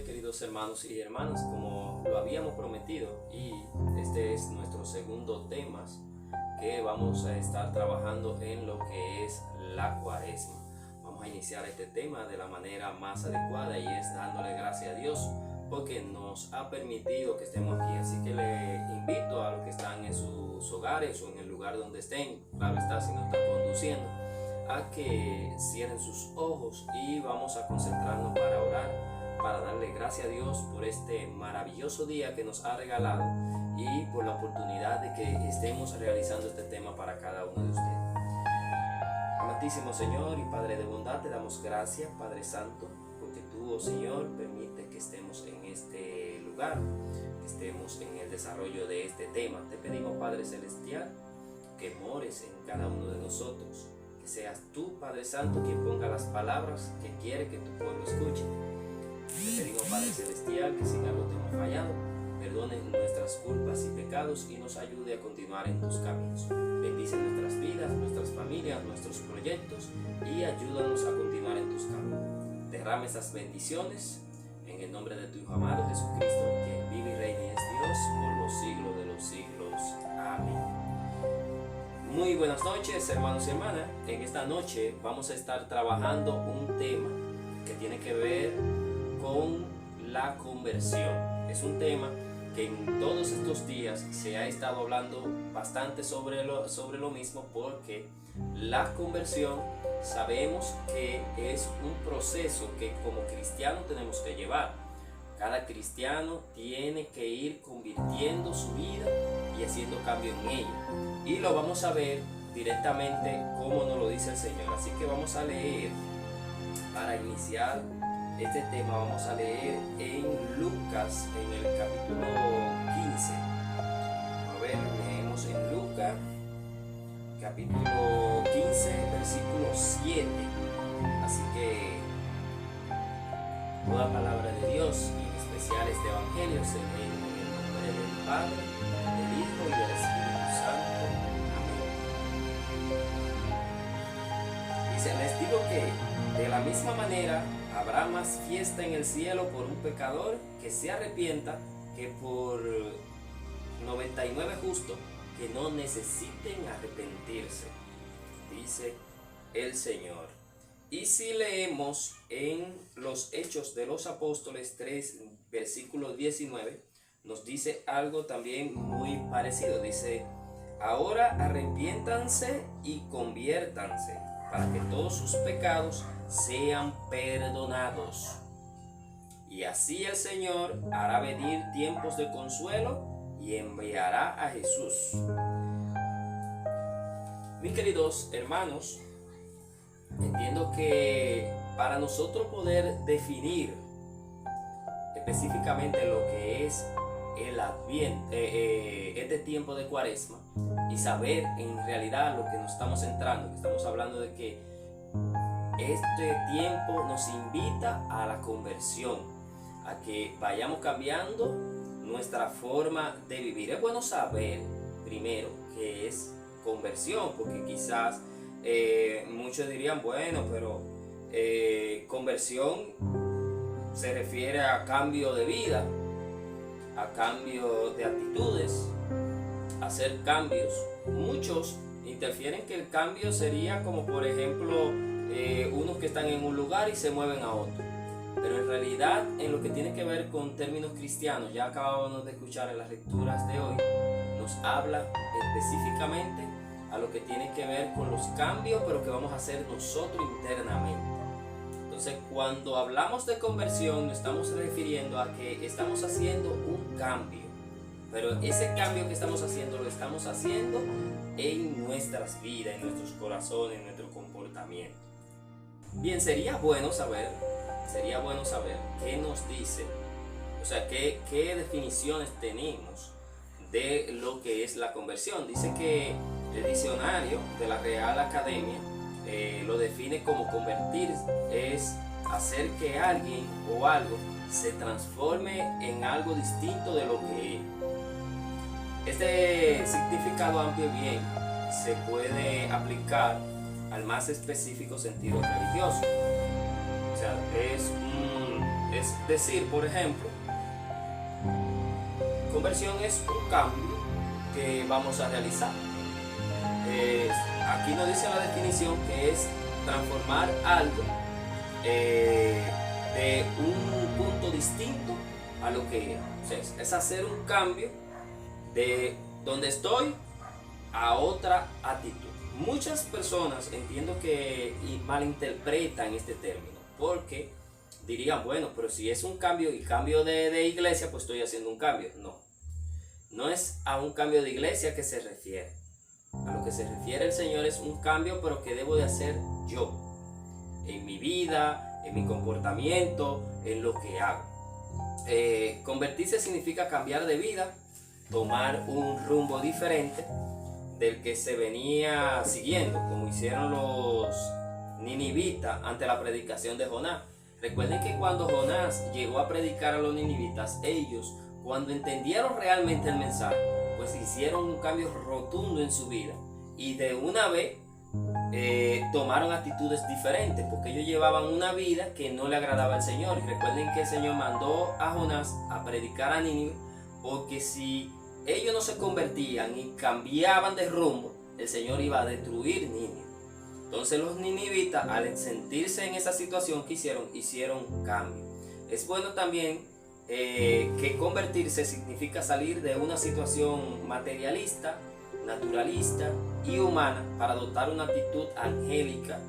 queridos hermanos y hermanas, como lo habíamos prometido, y este es nuestro segundo tema que vamos a estar trabajando en lo que es la Cuaresma. Vamos a iniciar este tema de la manera más adecuada y es dándole gracias a Dios porque nos ha permitido que estemos aquí. Así que le invito a los que están en sus hogares o en el lugar donde estén, claro está, si no están conduciendo, a que cierren sus ojos y vamos a concentrarnos para orar, para darle gracias a Dios por este maravilloso día que nos ha regalado y por la oportunidad de que estemos realizando este tema para cada uno de ustedes. Amantísimo Señor y Padre de bondad, te damos gracias, Padre Santo, porque tú, oh Señor, permite que estemos en este lugar, que estemos en el desarrollo de este tema. Te pedimos, Padre Celestial, que mores en cada uno de nosotros, que seas tú, Padre Santo, quien ponga las palabras que quiere que tu pueblo escuche. Te pedimos, Padre Celestial, que si en algo te hemos fallado, perdone nuestras culpas y pecados y nos ayude a continuar en tus caminos. Bendice nuestras vidas, nuestras familias, nuestros proyectos y ayúdanos a continuar en tus caminos. Derrama esas bendiciones en el nombre de tu Hijo amado Jesucristo, que vive y reina y es Dios por los siglos de los siglos. Amén. Muy buenas noches, hermanos y hermanas. En esta noche vamos a estar trabajando un tema que tiene que ver con la conversión. Es un tema que en todos estos días se ha estado hablando bastante sobre lo mismo, porque la conversión sabemos que es un proceso que como cristianos tenemos que llevar. Cada cristiano tiene que ir convirtiendo su vida y haciendo cambio en ella. Y lo vamos a ver directamente como nos lo dice el Señor. Así que vamos a leer, para iniciar este tema, vamos a leer en Lucas, en el capítulo 15. A ver, leemos en Lucas, capítulo 15, versículo 7. Así que toda palabra de Dios, y en especial este evangelio, se lee en el nombre del Padre, del Hijo y del Espíritu Santo. Amén. Dice: les digo que de la misma manera habrá más fiesta en el cielo por un pecador que se arrepienta que por 99 justos que no necesiten arrepentirse, dice el Señor. Y si leemos en los Hechos de los Apóstoles 3, versículo 19, nos dice algo también muy parecido. Dice: ahora arrepiéntanse y conviértanse para que todos sus pecados sean perdonados. Y así el Señor hará venir tiempos de consuelo y enviará a Jesús. Mis queridos hermanos, entiendo que para nosotros poder definir específicamente lo que es el Adviento, este tiempo de Cuaresma, y saber en realidad lo que nos estamos centrando, que estamos hablando de que este tiempo nos invita a la conversión, a que vayamos cambiando nuestra forma de vivir. Es bueno saber primero qué es conversión, porque quizás muchos dirían, bueno, pero conversión se refiere a cambio de vida, a cambio de actitudes, a hacer cambios. Muchos interfieren que el cambio sería como, por ejemplo, unos que están en un lugar y se mueven a otro. Pero en realidad, en lo que tiene que ver con términos cristianos, ya acabamos de escuchar en las lecturas de hoy, nos habla específicamente a lo que tiene que ver con los cambios, pero que vamos a hacer nosotros internamente. Entonces, cuando hablamos de conversión, nos estamos refiriendo a que estamos haciendo un cambio, pero ese cambio que estamos haciendo lo estamos haciendo en nuestras vidas, en nuestros corazones, en nuestro comportamiento. Bien, sería bueno saber qué nos dice, o sea, qué definiciones tenemos de lo que es la conversión. Dice que el diccionario de la Real Academia lo define como convertir es hacer que alguien o algo se transforme en algo distinto de lo que es. Este significado amplio y bien se puede aplicar al más específico sentido religioso. O sea, es Es decir, por ejemplo, conversión es un cambio que vamos a realizar. Aquí nos dice la definición que es transformar algo de un punto distinto a lo que era. O sea, es hacer un cambio de donde estoy a otra actitud. Muchas personas entiendo que malinterpretan este término porque dirían, bueno, pero si es un cambio y cambio de iglesia, pues estoy haciendo un cambio. No es a un cambio de iglesia que se refiere. A lo que se refiere el Señor es un cambio, pero que debo de hacer yo, en mi vida, en mi comportamiento, en lo que hago. Convertirse significa cambiar de vida, tomar un rumbo diferente del que se venía siguiendo, como hicieron los ninivitas ante la predicación de Jonás. Recuerden que cuando Jonás llegó a predicar a los ninivitas, ellos, cuando entendieron realmente el mensaje, pues hicieron un cambio rotundo en su vida y de una vez tomaron actitudes diferentes, porque ellos llevaban una vida que no le agradaba al Señor. Y recuerden que el Señor mandó a Jonás a predicar a Nínive, porque si ellos no se convertían y cambiaban de rumbo, el Señor iba a destruir Nínive. Entonces los ninivitas, al sentirse en esa situación que hicieron cambio. Es bueno también que convertirse significa salir de una situación materialista, naturalista y humana para adoptar una actitud angélica,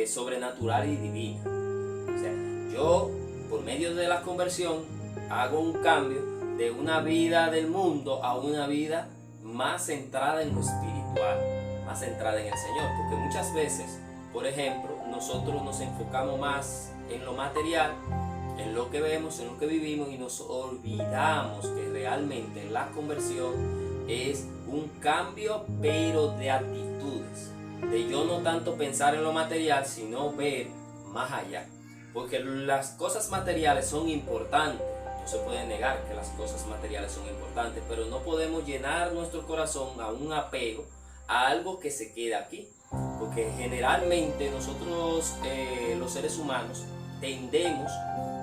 sobrenatural y divina. O sea, yo por medio de la conversión hago un cambio de una vida del mundo a una vida más centrada en lo espiritual, más centrada en el Señor, porque muchas veces, por ejemplo, nosotros nos enfocamos más en lo material, en lo que vemos, en lo que vivimos, y nos olvidamos que realmente la conversión es un cambio, pero de actitudes, de yo no tanto pensar en lo material, sino ver más allá, porque las cosas materiales son importantes. No se puede negar que las cosas materiales son importantes, pero no podemos llenar nuestro corazón a un apego a algo que se queda aquí, porque generalmente nosotros los seres humanos tendemos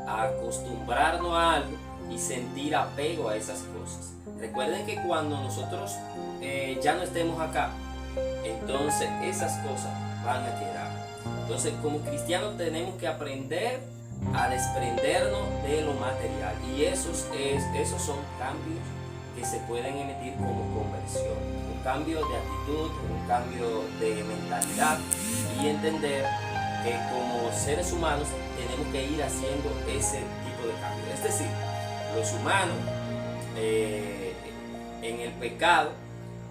a acostumbrarnos a algo y sentir apego a esas cosas. Recuerden que cuando nosotros ya no estemos acá, entonces esas cosas van a quedar. Entonces, como cristianos tenemos que aprender a desprendernos de lo material, y esos son cambios que se pueden emitir como conversión, un cambio de actitud, un cambio de mentalidad, y entender que como seres humanos tenemos que ir haciendo ese tipo de cambio. Es decir, los humanos en el pecado,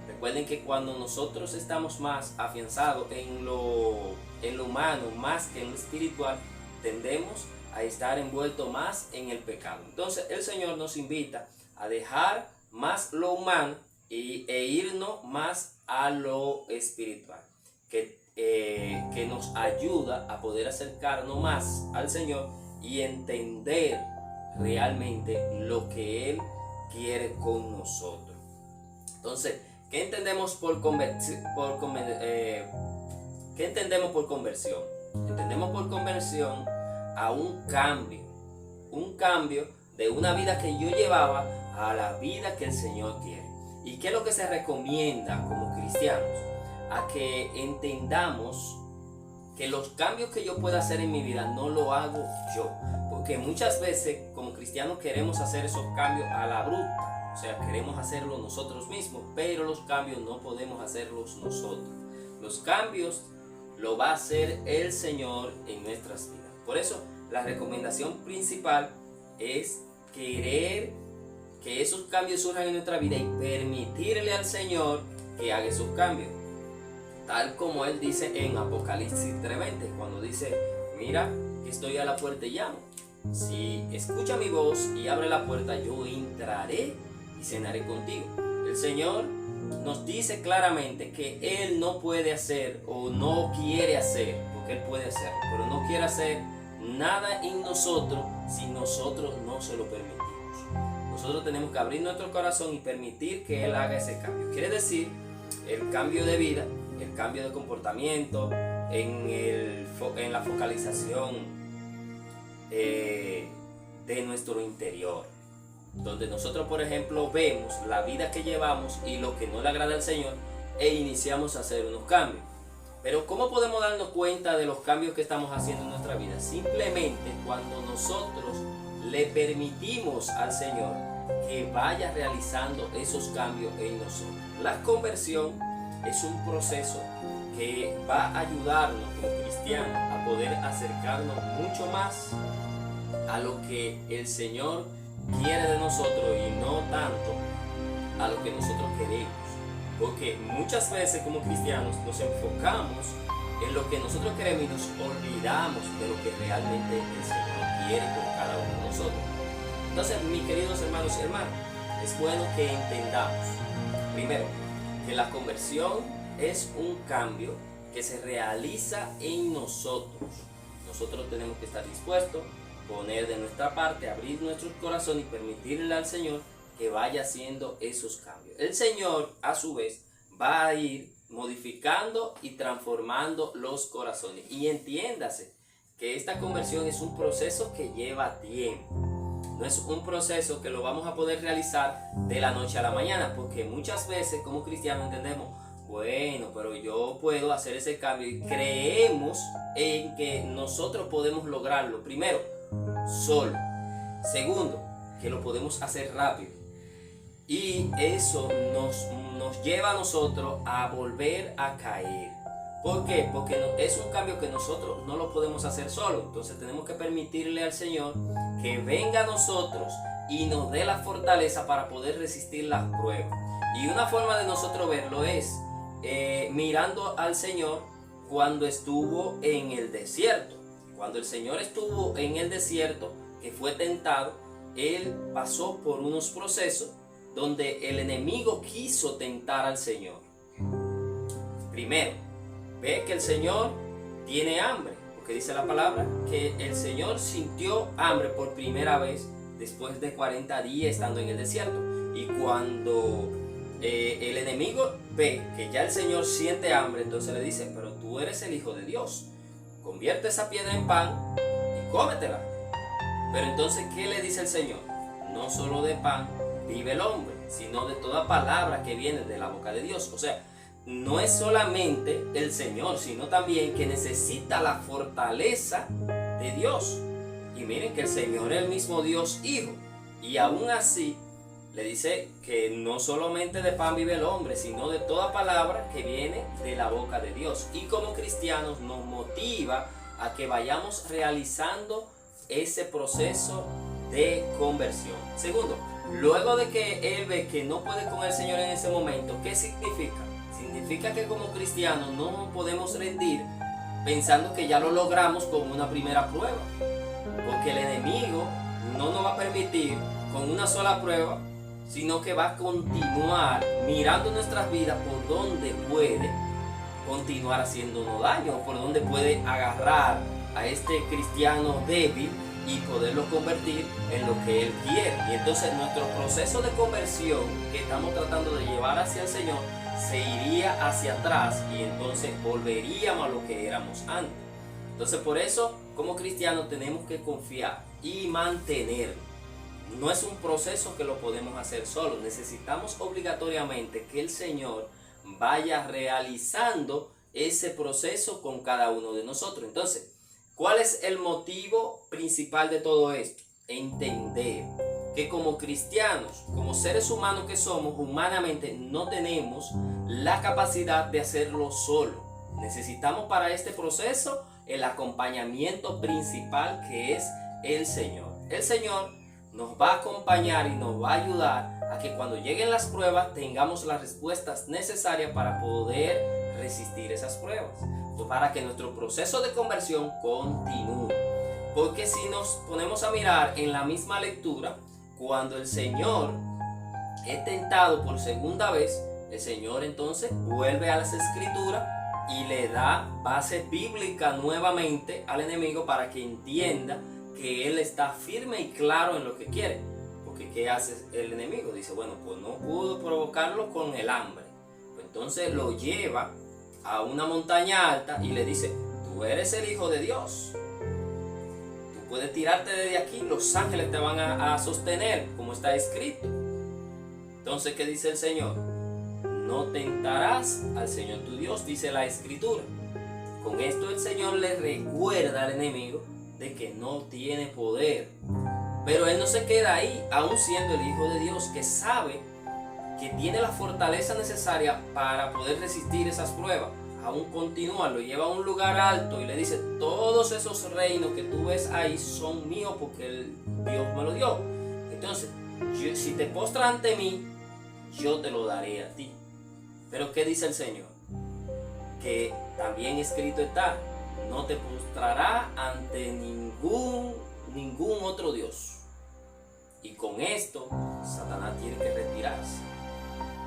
recuerden que cuando nosotros estamos más afianzados en lo humano más que en lo espiritual, tendemos a estar envueltos más en el pecado. Entonces el Señor nos invita a dejar más lo humano e irnos más a lo espiritual, que nos ayuda a poder acercarnos más al Señor y entender realmente lo que Él quiere con nosotros. Entonces, ¿qué entendemos por conversión? Entendemos por conversión a un cambio de una vida que yo llevaba a la vida que el Señor quiere. ¿Y qué es lo que se recomienda como cristianos? A que entendamos que los cambios que yo pueda hacer en mi vida no lo hago yo, porque muchas veces como cristianos queremos hacer esos cambios a la bruta, o sea, queremos hacerlo nosotros mismos, pero los cambios no podemos hacerlos nosotros. Los cambios lo va a hacer el Señor en nuestras vidas. Por eso la recomendación principal es querer que esos cambios surjan en nuestra vida y permitirle al Señor que haga esos cambios, tal como Él dice en Apocalipsis 3:20, cuando dice: mira que estoy a la puerta y llamo, si escucha mi voz y abre la puerta, yo entraré y cenaré contigo. El Señor nos dice claramente que Él no puede hacer o no quiere hacer, porque Él puede hacerlo, pero no quiere hacer nada en nosotros si nosotros no se lo permitimos. Nosotros tenemos que abrir nuestro corazón y permitir que Él haga ese cambio. Quiere decir, el cambio de vida, el cambio de comportamiento, en la focalización de nuestro interior, donde nosotros, por ejemplo, vemos la vida que llevamos y lo que no le agrada al Señor e iniciamos a hacer unos cambios. Pero ¿cómo podemos darnos cuenta de los cambios que estamos haciendo en nuestra vida? Simplemente cuando nosotros le permitimos al Señor que vaya realizando esos cambios en nosotros. La conversión es un proceso que va a ayudarnos como cristianos a poder acercarnos mucho más a lo que el Señor quiere de nosotros y no tanto a lo que nosotros queremos. Porque muchas veces como cristianos nos enfocamos en lo que nosotros queremos y nos olvidamos de lo que realmente el Señor quiere con cada uno de nosotros. Entonces, mis queridos hermanos y hermanas, es bueno que entendamos, primero, que la conversión es un cambio que se realiza en nosotros. Nosotros tenemos que estar dispuestos, poner de nuestra parte, abrir nuestro corazón y permitirle al Señor que vaya haciendo esos cambios. El Señor, a su vez, va a ir modificando y transformando los corazones. Y entiéndase que esta conversión es un proceso que lleva tiempo. No es un proceso que lo vamos a poder realizar de la noche a la mañana, porque muchas veces como cristianos entendemos, bueno, pero yo puedo hacer ese cambio y creemos en que nosotros podemos lograrlo. Primero, solo. Segundo, que lo podemos hacer rápido. Y eso nos lleva a nosotros a volver a caer. ¿Por qué? Porque es un cambio que nosotros no lo podemos hacer solo. Entonces tenemos que permitirle al Señor que venga a nosotros y nos dé la fortaleza para poder resistir las pruebas. Y una forma de nosotros verlo es mirando al Señor cuando estuvo en el desierto. Cuando el Señor estuvo en el desierto, que fue tentado, Él pasó por unos procesos donde el enemigo quiso tentar al Señor. Primero, ve que el Señor tiene hambre, porque dice la palabra que el Señor sintió hambre por primera vez después de 40 días estando en el desierto. Y cuando el enemigo ve que ya el Señor siente hambre, entonces le dice, pero tú eres el Hijo de Dios, convierte esa piedra en pan y cómetela. Pero entonces, ¿qué le dice el Señor? No solo de pan vive el hombre, sino de toda palabra que viene de la boca de Dios. O sea, no es solamente el Señor, sino también que necesita la fortaleza de Dios. Y miren que el Señor es el mismo Dios Hijo. Y aún así le dice que no solamente de pan vive el hombre, sino de toda palabra que viene de la boca de Dios. Y como cristianos nos motiva a que vayamos realizando ese proceso de conversión. Segundo, luego de que él ve que no puede con el Señor en ese momento, ¿qué significa? Significa que como cristianos no nos podemos rendir pensando que ya lo logramos con una primera prueba, porque el enemigo no nos va a permitir con una sola prueba, sino que va a continuar mirando nuestras vidas por donde puede continuar haciéndonos daño, por donde puede agarrar a este cristiano débil y poderlo convertir en lo que Él quiere. Y entonces nuestro proceso de conversión que estamos tratando de llevar hacia el Señor se iría hacia atrás y entonces volveríamos a lo que éramos antes. Entonces por eso como cristianos tenemos que confiar y mantenerlo. No es un proceso que lo podemos hacer solo, necesitamos obligatoriamente que el Señor vaya realizando ese proceso con cada uno de nosotros. Entonces, ¿cuál es el motivo principal de todo esto? Entender que como cristianos, como seres humanos que somos, humanamente no tenemos la capacidad de hacerlo solo. Necesitamos para este proceso el acompañamiento principal que es el Señor. El Señor nos va a acompañar y nos va a ayudar a que cuando lleguen las pruebas tengamos las respuestas necesarias para poder resistir esas pruebas, para que nuestro proceso de conversión continúe. Porque si nos ponemos a mirar en la misma lectura, cuando el Señor es tentado por segunda vez, el Señor entonces vuelve a las Escrituras y le da base bíblica nuevamente al enemigo para que entienda que él está firme y claro en lo que quiere. Porque ¿qué hace el enemigo? Dice, bueno, pues no pudo provocarlo con el hambre. Pues entonces lo lleva a una montaña alta y le dice, tú eres el Hijo de Dios. Tú puedes tirarte desde aquí, los ángeles te van a sostener, como está escrito. Entonces, ¿qué dice el Señor? No tentarás al Señor tu Dios, dice la Escritura. Con esto el Señor le recuerda al enemigo de que no tiene poder. Pero él no se queda ahí, aún siendo el Hijo de Dios, que sabe que tiene la fortaleza necesaria para poder resistir esas pruebas. Aún continúa, lo lleva a un lugar alto y le dice: todos esos reinos que tú ves ahí son míos porque Dios me lo dio. Entonces, si te postras ante mí, yo te lo daré a ti. Pero ¿qué dice el Señor? Que también escrito está: no te postrará ante ningún otro Dios. Y con esto, Satanás tiene que retirarse.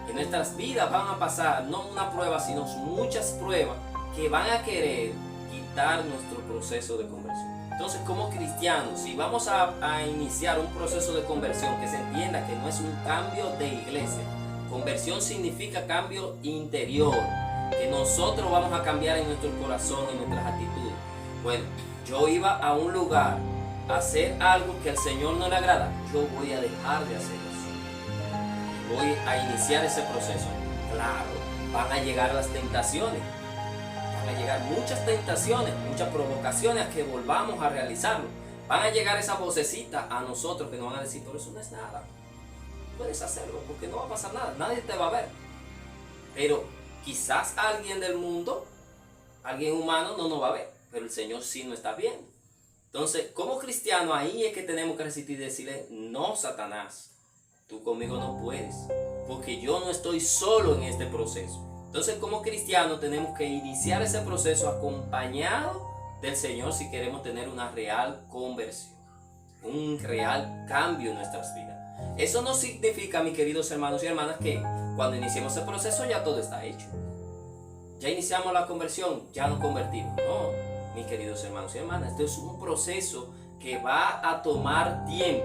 En nuestras vidas van a pasar no una prueba, sino muchas pruebas que van a querer quitar nuestro proceso de conversión. Entonces, como cristianos, si vamos a iniciar un proceso de conversión, que se entienda que no es un cambio de iglesia. Conversión significa cambio interior, que nosotros vamos a cambiar en nuestro corazón, en nuestras actitudes. Bueno, yo iba a un lugar a hacer algo que al Señor no le agrada, yo voy a dejar de hacer eso. Voy a iniciar ese proceso. Claro, van a llegar las tentaciones. Van a llegar muchas tentaciones, muchas provocaciones a que volvamos a realizarlo. Van a llegar esa vocecita a nosotros que nos van a decir: pero eso no es nada. Puedes hacerlo porque no va a pasar nada. Nadie te va a ver. Pero quizás alguien del mundo, alguien humano no nos va a ver. Pero el Señor sí nos está viendo. Entonces, como cristiano, ahí es que tenemos que resistir y decirle: no, Satanás, tú conmigo no puedes, porque yo no estoy solo en este proceso. Entonces, como cristianos tenemos que iniciar ese proceso acompañado del Señor si queremos tener una real conversión, un real cambio en nuestras vidas. Eso no significa, mis queridos hermanos y hermanas, que cuando iniciemos ese proceso ya todo está hecho. Ya iniciamos la conversión, ya nos convertimos. No, mis queridos hermanos y hermanas, esto es un proceso que va a tomar tiempo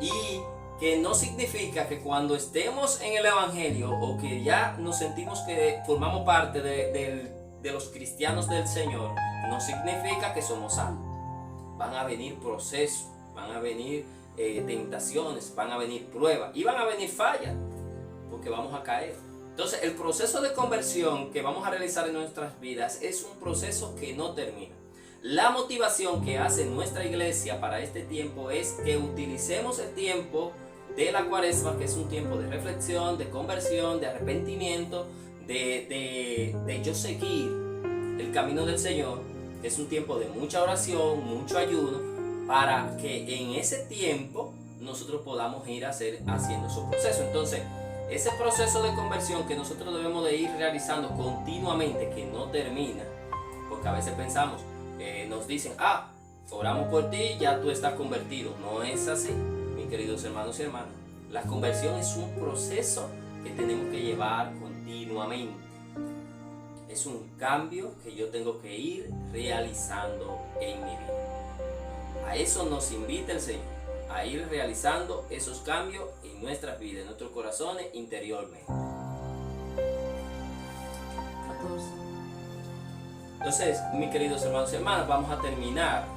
y que no significa que cuando estemos en el Evangelio o que ya nos sentimos que formamos parte de los cristianos del Señor, no significa que somos salvos. Van a venir procesos, van a venir tentaciones, van a venir pruebas y van a venir fallas, porque vamos a caer. Entonces, el proceso de conversión que vamos a realizar en nuestras vidas es un proceso que no termina. La motivación que hace nuestra iglesia para este tiempo es que utilicemos el tiempo de la Cuaresma, que es un tiempo de reflexión, de conversión, de arrepentimiento, de yo seguir el camino del Señor, que es un tiempo de mucha oración, mucho ayuno, para que en ese tiempo nosotros podamos ir haciendo su proceso. Entonces, ese proceso de conversión que nosotros debemos de ir realizando continuamente, que no termina, porque a veces pensamos, nos dicen: oramos por ti, ya tú estás convertido. No es así, mis queridos hermanos y hermanas. La conversión es un proceso que tenemos que llevar continuamente. Es un cambio que yo tengo que ir realizando en mi vida. A eso nos invita el Señor, a ir realizando esos cambios en nuestras vidas, en nuestros corazones interiormente. 14. Entonces, mis queridos hermanos y hermanas, vamos a terminar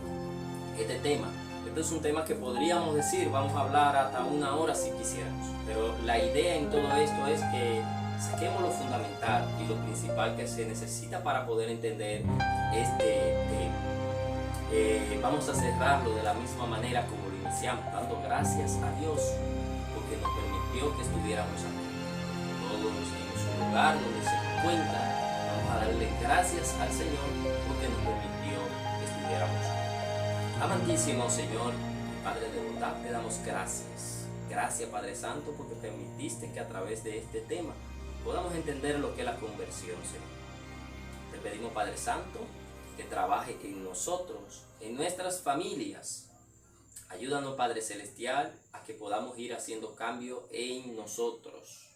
este tema. Este es un tema que podríamos decir, vamos a hablar hasta 1 hora si quisiéramos. Pero la idea en todo esto es que saquemos lo fundamental y lo principal que se necesita para poder entender este tema. Vamos a cerrarlo de la misma manera como lo iniciamos, dando gracias a Dios porque nos permitió que estuviéramos aquí. Todos en su lugar donde se encuentran, vamos a darle gracias al Señor porque nos permitió que estuviéramos aquí. Amantísimo Señor, Padre de bondad, te damos gracias. Gracias, Padre Santo, porque permitiste que a través de este tema podamos entender lo que es la conversión, Señor. Te pedimos, Padre Santo, que trabaje en nosotros, en nuestras familias. Ayúdanos, Padre Celestial, a que podamos ir haciendo cambio en nosotros.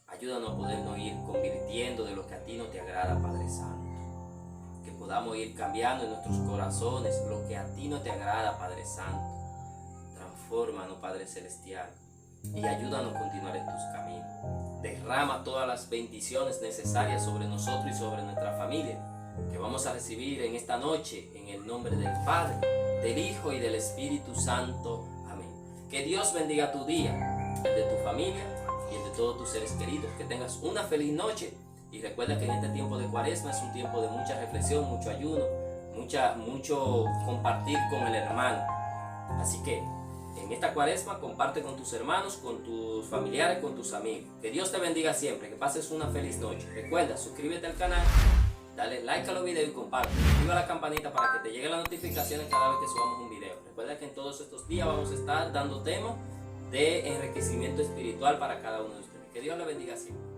Ayúdanos a podernos ir convirtiendo de lo que a ti no te agrada, Padre Santo. Que podamos ir cambiando en nuestros corazones lo que a ti no te agrada, Padre Santo. Transfórmanos, Padre Celestial, y ayúdanos a continuar en tus caminos. Derrama todas las bendiciones necesarias sobre nosotros y sobre nuestra familia, que vamos a recibir en esta noche, en el nombre del Padre, del Hijo y del Espíritu Santo. Amén. Que Dios bendiga tu día, el de tu familia y el de todos tus seres queridos. Que tengas una feliz noche y recuerda que en este tiempo de Cuaresma es un tiempo de mucha reflexión, mucho ayuno, mucho compartir con el hermano. Así que en esta Cuaresma comparte con tus hermanos, con tus familiares, con tus amigos. Que Dios te bendiga siempre, que pases una feliz noche. Recuerda, suscríbete al canal, dale like a los videos y comparte. Activa la campanita para que te lleguen las notificaciones cada vez que subamos un video. Recuerda que en todos estos días vamos a estar dando temas de enriquecimiento espiritual para cada uno de ustedes. Que Dios le bendiga siempre.